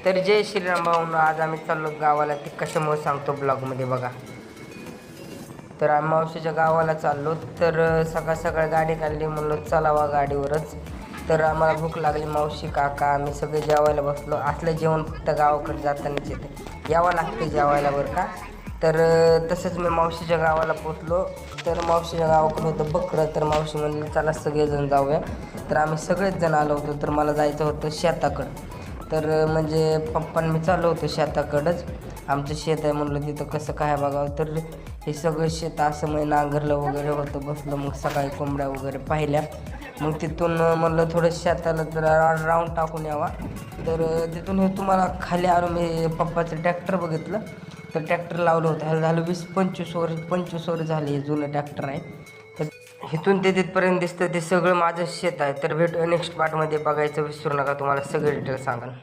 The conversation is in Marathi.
तर जय श्रीराम भाऊंनो, आज आम्ही चाललो गावाला. ते कशामुळे सांगतो ब्लॉगमध्ये बघा. तर आम्ही मावशीच्या गावाला चाललो. तर सकाळ सकाळ गाडी काढली, म्हणलो चलावा गाडीवरच. तर आम्हाला भूक लागली. मावशी काका आम्ही सगळे जेवायला बसलो. असलं जेवण फक्त गावाकडे जातानाच येते, यावं लागते जेवायला बरं का. तर तसंच मी मावशीच्या गावाला पोचलो. तर मावशीच्या गावाकडं होतं बकरं. तर मावशी म्हणली चला सगळेजण जाऊया. तर आम्ही सगळेच जण आलो होतो. तर मला जायचं होतं शेताकडं. तर म्हणजे पप्पांनी मी चाललो होतो शेताकडंच. आमचं शेत आहे म्हणलं, तिथं कसं काय बघावं. तर हे सगळं शेत असं म्हणजे नांगरलं वगैरे होतं. बसलो मग सकाळी कोंबड्या वगैरे पाहिल्या. मग तिथून म्हणलं थोडं शेताला जरा राऊंड टाकून यावा. तर तिथून हे तुम्हाला खाली आलो मी. पप्पाचं ट्रॅक्टर बघितलं. तर ट्रॅक्टर लावलं होतं. ह्याला झालं 20-25 वर्ष झाले. हे जुनं ट्रॅक्टर आहे. तर इथून ते तिथपर्यंत दिसतं ते सगळं माझं शेत आहे. तर भेटूया नेक्स्ट पार्टमध्ये. बघायचं विसरू नका, तुम्हाला सगळे डिटेल सांगाल.